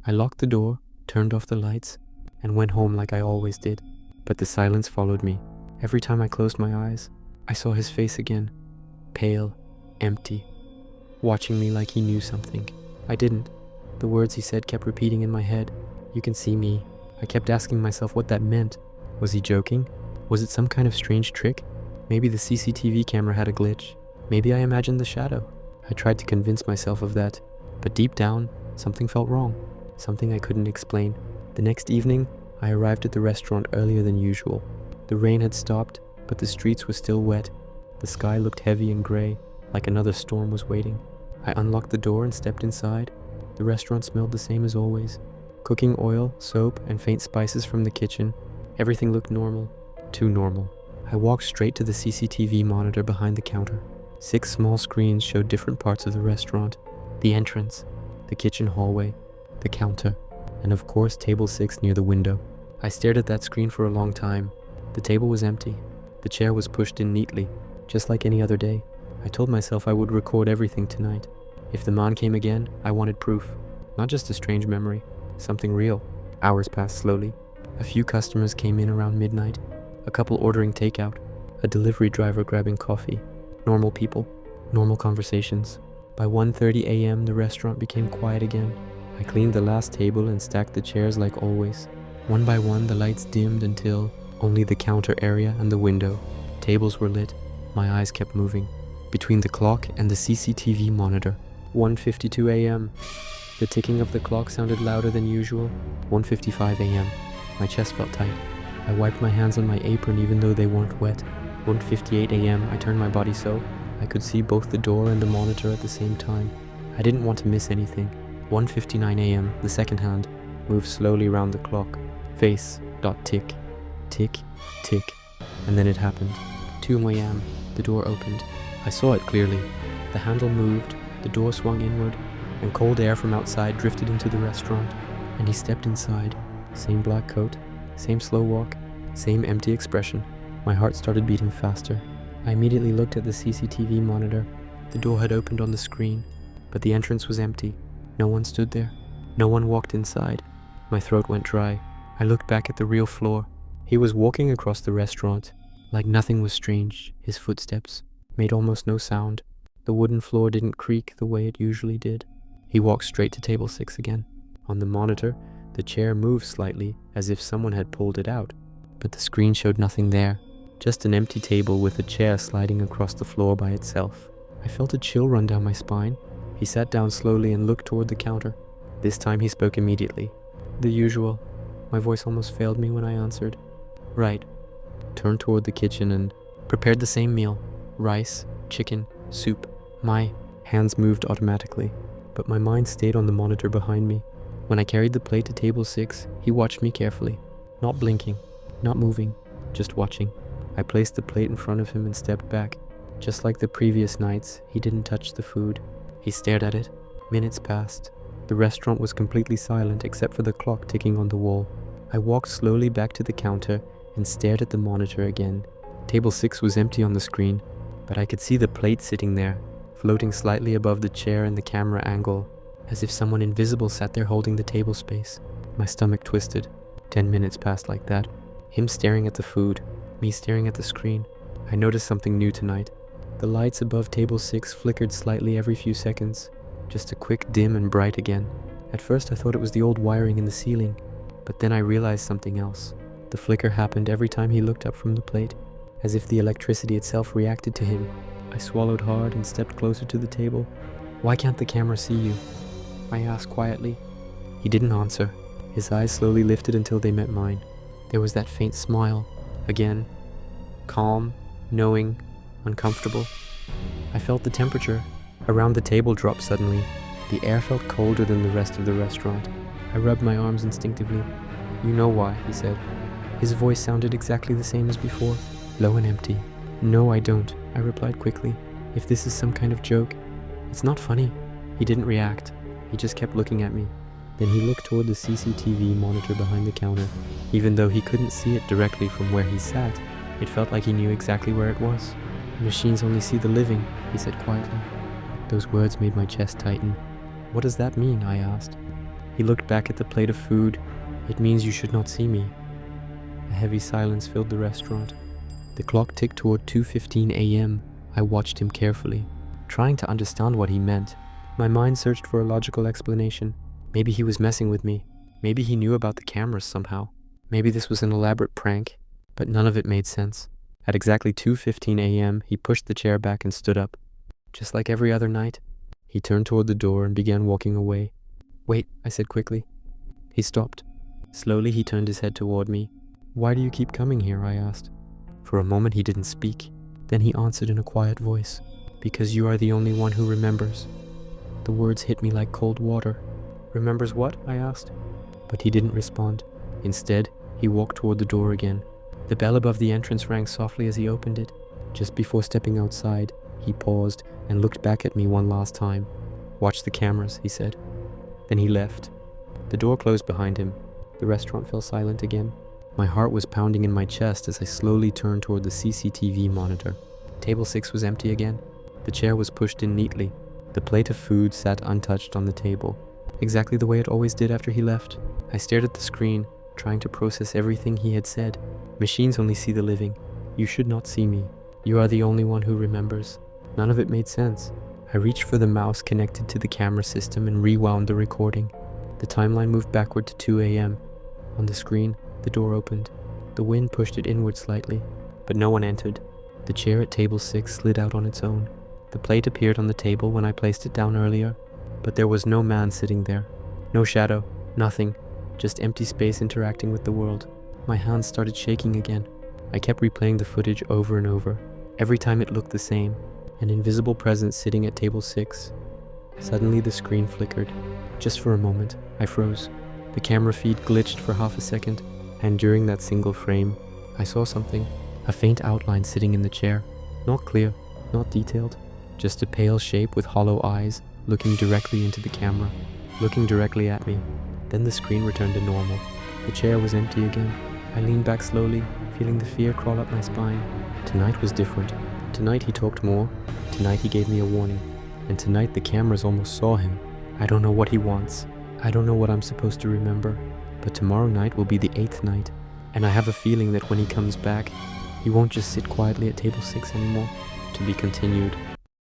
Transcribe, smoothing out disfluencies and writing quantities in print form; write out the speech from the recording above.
I locked the door, turned off the lights, and went home like I always did. But the silence followed me. Every time I closed my eyes, I saw his face again. Pale, empty, watching me like he knew something. I didn't. The words he said kept repeating in my head. You can see me. I kept asking myself what that meant. Was he joking? Was it some kind of strange trick? Maybe the CCTV camera had a glitch. Maybe I imagined the shadow. I tried to convince myself of that, but deep down, something felt wrong. Something I couldn't explain. The next evening, I arrived at the restaurant earlier than usual. The rain had stopped, but the streets were still wet. The sky looked heavy and gray, like another storm was waiting. I unlocked the door and stepped inside. The restaurant smelled the same as always. Cooking oil, soap, and faint spices from the kitchen. Everything looked normal. Too normal. I walked straight to the CCTV monitor behind the counter. 6 small screens showed different parts of the restaurant. The entrance, the kitchen hallway, the counter, and of course table 6 near the window. I stared at that screen for a long time. The table was empty. The chair was pushed in neatly, just like any other day. I told myself I would record everything tonight. If the man came again, I wanted proof. Not just a strange memory, something real. Hours passed slowly. A few customers came in around midnight. A couple ordering takeout. A delivery driver grabbing coffee. Normal people. Normal conversations. By 1:30 a.m. the restaurant became quiet again. I cleaned the last table and stacked the chairs like always. One by one the lights dimmed until only the counter area and the window. Tables were lit. My eyes kept moving. Between the clock and the CCTV monitor. 1:52 a.m. The ticking of the clock sounded louder than usual. 1:55 a.m. My chest felt tight. I wiped my hands on my apron even though they weren't wet. 1:58 a.m. I turned my body so I could see both the door and the monitor at the same time. I didn't want to miss anything. 1:59 a.m. The second hand moved slowly round the clock. Face, dot tick, tick, tick. And then it happened. 2 a.m. The door opened. I saw it clearly. The handle moved, the door swung inward, and cold air from outside drifted into the restaurant. And he stepped inside. Same black coat, same slow walk, same empty expression. My heart started beating faster. I immediately looked at the CCTV monitor. The door had opened on the screen, but the entrance was empty. No one stood there. No one walked inside. My throat went dry. I looked back at the real floor. He was walking across the restaurant. Like nothing was strange. His footsteps made almost no sound. The wooden floor didn't creak the way it usually did. He walked straight to table 6 again. On the monitor, the chair moved slightly as if someone had pulled it out, but the screen showed nothing there. Just an empty table with a chair sliding across the floor by itself. I felt a chill run down my spine. He sat down slowly and looked toward the counter. This time he spoke immediately. The usual. My voice almost failed me when I answered. Right. Turned toward the kitchen and prepared the same meal. Rice, chicken, soup. My hands moved automatically, but my mind stayed on the monitor behind me. When I carried the plate to table 6, he watched me carefully. Not blinking, not moving, just watching. I placed the plate in front of him and stepped back. Just like the previous nights, he didn't touch the food. He stared at it. Minutes passed. The restaurant was completely silent except for the clock ticking on the wall. I walked slowly back to the counter and stared at the monitor again. Table 6 was empty on the screen, but I could see the plate sitting there, floating slightly above the chair and the camera angle, as if someone invisible sat there holding the table space. My stomach twisted. 10 minutes passed like that. Him staring at the food, me staring at the screen. I noticed something new tonight. The lights above table 6 flickered slightly every few seconds, just a quick dim and bright again. At first I thought it was the old wiring in the ceiling, but then I realized something else. The flicker happened every time he looked up from the plate, as if the electricity itself reacted to him. I swallowed hard and stepped closer to the table. Why can't the camera see you? I asked quietly. He didn't answer. His eyes slowly lifted until they met mine. There was that faint smile. Again. Calm, knowing, uncomfortable. I felt the temperature around the table drop suddenly. The air felt colder than the rest of the restaurant. I rubbed my arms instinctively. You know why, he said. His voice sounded exactly the same as before, low and empty. No, I don't, I replied quickly. If this is some kind of joke, it's not funny. He didn't react. He just kept looking at me. Then he looked toward the CCTV monitor behind the counter. Even though he couldn't see it directly from where he sat, it felt like he knew exactly where it was. Machines only see the living, he said quietly. Those words made my chest tighten. What does that mean? I asked. He looked back at the plate of food. "It means you should not see me." A heavy silence filled the restaurant. The clock ticked toward 2:15 a.m. I watched him carefully, trying to understand what he meant. My mind searched for a logical explanation. Maybe he was messing with me. Maybe he knew about the cameras somehow. Maybe this was an elaborate prank, but none of it made sense. At exactly 2:15 a.m., he pushed the chair back and stood up. Just like every other night, he turned toward the door and began walking away. "Wait," I said quickly. He stopped. Slowly, he turned his head toward me. "Why do you keep coming here?" I asked. For a moment, he didn't speak. Then he answered in a quiet voice, "Because you are the only one who remembers." The words hit me like cold water. "Remembers what?" I asked. But he didn't respond. Instead, he walked toward the door again. The bell above the entrance rang softly as he opened it. Just before stepping outside, he paused and looked back at me one last time. "Watch the cameras," he said. Then he left. The door closed behind him. The restaurant fell silent again. My heart was pounding in my chest as I slowly turned toward the CCTV monitor. Table 6 was empty again. The chair was pushed in neatly. The plate of food sat untouched on the table, exactly the way it always did after he left. I stared at the screen, trying to process everything he had said. Machines only see the living. You should not see me. You are the only one who remembers. None of it made sense. I reached for the mouse connected to the camera system and rewound the recording. The timeline moved backward to 2 a.m. On the screen, the door opened. The wind pushed it inward slightly, but no one entered. The chair at table 6 slid out on its own. The plate appeared on the table when I placed it down earlier, but there was no man sitting there. No shadow, nothing, just empty space interacting with the world. My hands started shaking again. I kept replaying the footage over and over. Every time it looked the same, an invisible presence sitting at table 6. Suddenly the screen flickered. Just for a moment, I froze. The camera feed glitched for half a second, and during that single frame, I saw something. A faint outline sitting in the chair. Not clear, not detailed, just a pale shape with hollow eyes looking directly into the camera, looking directly at me. Then the screen returned to normal. The chair was empty again. I leaned back slowly, feeling the fear crawl up my spine. Tonight was different. Tonight he talked more. Tonight he gave me a warning. And tonight the cameras almost saw him. I don't know what he wants. I don't know what I'm supposed to remember. But tomorrow night will be the 8th night. And I have a feeling that when he comes back, he won't just sit quietly at table 6 anymore. To be continued.